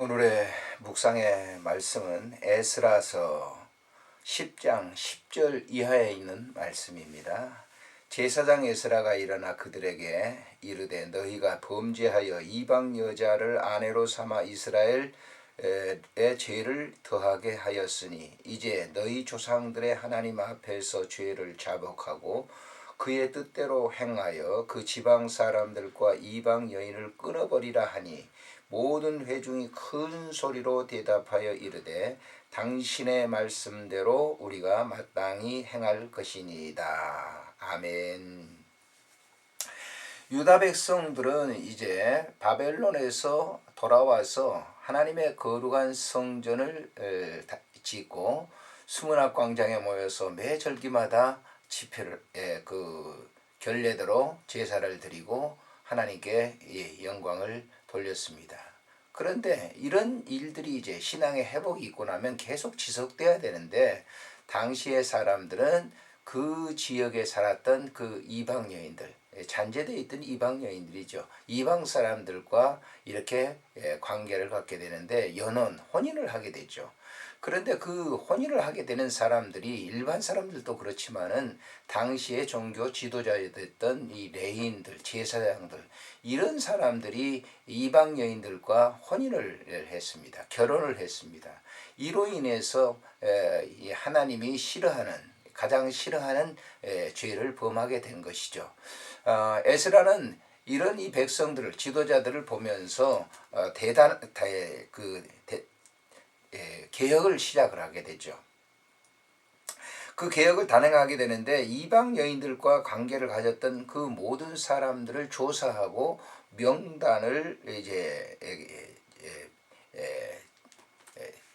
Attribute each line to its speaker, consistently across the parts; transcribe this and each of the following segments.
Speaker 1: 오늘의 묵상의 말씀은 에스라서 10장 10절 이하에 있는 말씀입니다. 제사장 에스라가 일어나 그들에게 이르되 너희가 범죄하여 이방 여자를 아내로 삼아 이스라엘의 죄를 더하게 하였으니 이제 너희 조상들의 하나님 앞에서 죄를 자복하고 그의 뜻대로 행하여 그 지방 사람들과 이방 여인을 끊어버리라 하니 모든 회중이 큰 소리로 대답하여 이르되 당신의 말씀대로 우리가 마땅히 행할 것이니이다. 아멘. 유다 백성들은 이제 바벨론에서 돌아와서 하나님의 거룩한 성전을 짓고 수문학 광장에 모여서 매 절기마다 집회를 결례대로 제사를 드리고 하나님께 영광을 돌렸습니다. 그런데 이런 일들이 이제 신앙의 회복이 있고 나면 계속 지속돼야 되는데 당시의 사람들은 그 지역에 살았던 그 이방 여인들, 잔재되어 있던 이방 여인들이죠. 이방 사람들과 이렇게 관계를 갖게 되는데 혼인을 하게 되죠. 그런데 그 혼인을 하게 되는 사람들이 일반 사람들도 그렇지만은 당시의 종교 지도자였던 이 레인들, 제사장들 이런 사람들이 이방 여인들과 혼인을 했습니다. 결혼을 했습니다. 이로 인해서 하나님이 가장 싫어하는 죄를 범하게 된 것이죠. 에스라는 이런 이 백성들을 지도자들을 보면서 개혁을 시작을 하게 되죠. 그 개혁을 단행하게 되는데 이방 여인들과 관계를 가졌던 그 모든 사람들을 조사하고 명단을 이제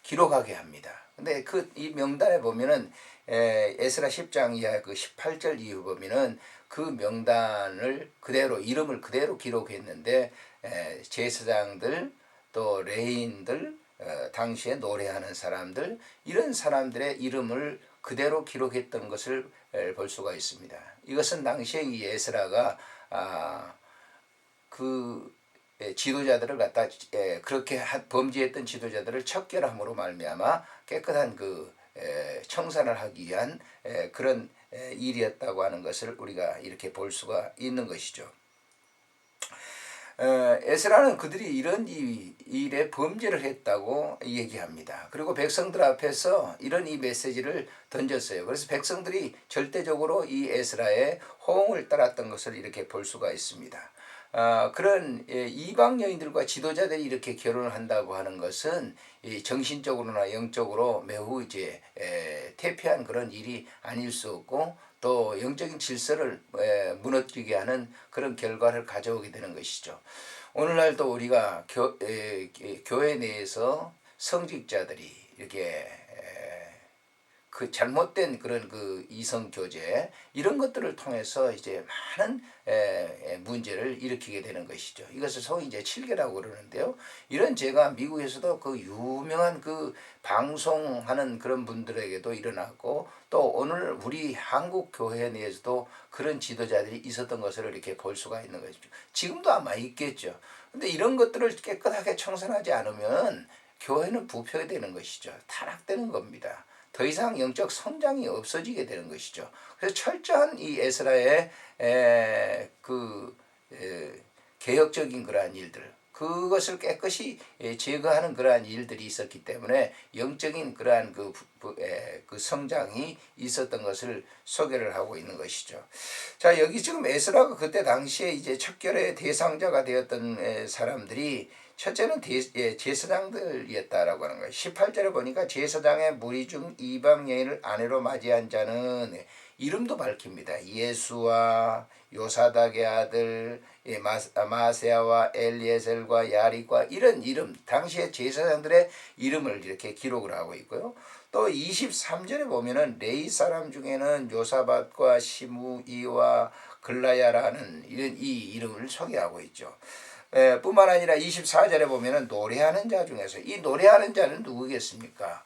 Speaker 1: 기록하게 합니다. 근데 이 명단에 보면은 에스라 10장 이하 그 18절 이후 보면은 그 명단을 이름을 그대로 기록했는데 제사장들 또 레인들 당시에 노래하는 사람들 이런 사람들의 이름을 그대로 기록했던 것을 볼 수가 있습니다. 이것은 당시에 이 에스라가 그 지도자들을 그렇게 범죄했던 지도자들을 척결함으로 말미암아 깨끗한 그 청산을 하기 위한 그런 일이었다고 하는 것을 우리가 이렇게 볼 수가 있는 것이죠. 에스라는 그들이 이런 일에 범죄를 했다고 얘기합니다. 그리고 백성들 앞에서 이런 이 메시지를 던졌어요. 그래서 백성들이 절대적으로 이 에스라의 호응을 따랐던 것을 이렇게 볼 수가 있습니다. 그런 이방 여인들과 지도자들이 이렇게 결혼을 한다고 하는 것은 정신적으로나 영적으로 매우 이제 퇴폐한 그런 일이 아닐 수 없고 또 영적인 질서를 무너뜨리게 하는 그런 결과를 가져오게 되는 것이죠. 오늘날도 우리가 교회 내에서 성직자들이 이렇게 그 잘못된 그런 그 이성 교제 이런 것들을 통해서 이제 많은 문제를 일으키게 되는 것이죠. 이것을 소위 이제 칠계라고 그러는데요. 이런 죄가 미국에서도 그 유명한 그 방송하는 그런 분들에게도 일어났고 또 오늘 우리 한국 교회 내에서도 그런 지도자들이 있었던 것을 이렇게 볼 수가 있는 것이죠. 지금도 아마 있겠죠. 근데 이런 것들을 깨끗하게 청산하지 않으면 교회는 부패되는 것이죠. 타락되는 겁니다. 더 이상 영적 성장이 없어지게 되는 것이죠. 그래서 철저한 이 에스라의 개혁적인 그러한 일들, 그것을 깨끗이 제거하는 그러한 일들이 있었기 때문에 영적인 그러한 그 성장이 있었던 것을 소개를 하고 있는 것이죠. 자, 여기 지금 에스라가 그때 당시에 이제 척결의 대상자가 되었던 사람들이 첫째는 제사장들이었다라고 하는 거예요. 18절에 보니까 제사장의 무리 중 이방 여인을 아내로 맞이한 자는 이름도 밝힙니다. 예수와 요사닥의 아들 마세아와 엘리에셀과 야리과 이런 이름, 당시의 제사장들의 이름을 이렇게 기록을 하고 있고요. 또 23절에 보면은 레이 사람 중에는 요사밧과 시므이와 글라야라는 이 이름을 소개하고 있죠. 뿐만 아니라 24절에 보면은 노래하는 자 중에서 이 노래하는 자는 누구겠습니까?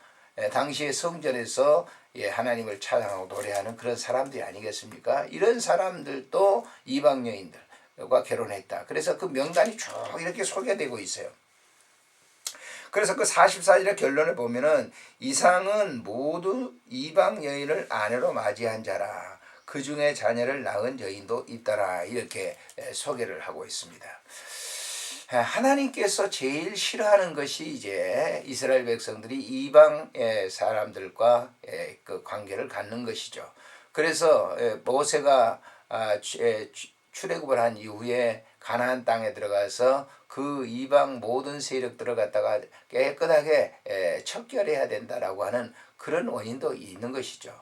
Speaker 1: 당시의 성전에서 하나님을 찬양하고 노래하는 그런 사람들이 아니겠습니까? 이런 사람들도 이방 여인들과 결혼했다. 그래서 그 명단이 쭉 이렇게 소개되고 있어요. 그래서 그 44절의 결론을 보면은 이상은 모두 이방 여인을 아내로 맞이한 자라. 그 중에 자녀를 낳은 여인도 있더라. 이렇게 소개를 하고 있습니다. 하나님께서 제일 싫어하는 것이 이제 이스라엘 백성들이 이방 사람들과 그 관계를 갖는 것이죠. 그래서 모세가 출애굽을 한 이후에 가나안 땅에 들어가서 그 이방 모든 세력들을 갖다가 깨끗하게 척결해야 된다라고 하는 그런 원인도 있는 것이죠.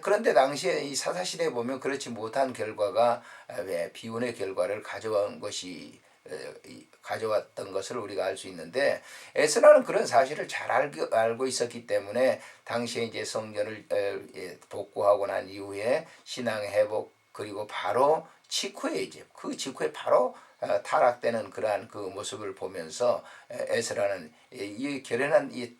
Speaker 1: 그런데 당시에 이 사사시대에 보면 그렇지 못한 결과가 비운의 결과를 가져왔던 것을 우리가 알 수 있는데, 에스라는 그런 사실을 잘 알고 있었기 때문에 당시에 이제 성전을 복구하고 난 이후에 신앙 회복, 그리고 바로 직후에 그 직후에 바로 타락되는 그러한 그 모습을 보면서 에스라는 이 결연한 이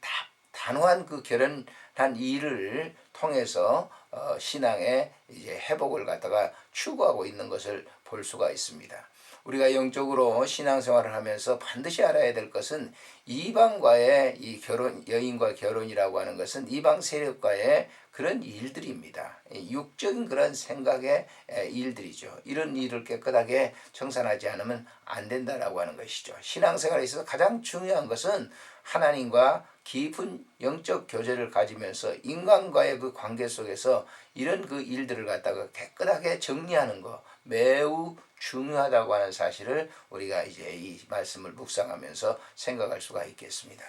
Speaker 1: 단호한 그 결연한 일을 통해서 신앙의 이제 회복을 갖다가 추구하고 있는 것을 볼 수가 있습니다. 우리가 영적으로 신앙생활을 하면서 반드시 알아야 될 것은 이방과의 이 여인과 결혼이라고 하는 것은 이방 세력과의 그런 일들입니다. 육적인 그런 생각의 일들이죠. 이런 일을 깨끗하게 청산하지 않으면 안 된다라고 하는 것이죠. 신앙생활에 있어서 가장 중요한 것은 하나님과 깊은 영적 교제를 가지면서 인간과의 그 관계 속에서 이런 그 일들을 갖다가 깨끗하게 정리하는 거 매우 중요하다고 하는 사실을 우리가 이제 이 말씀을 묵상하면서 생각할 수가 있겠습니다.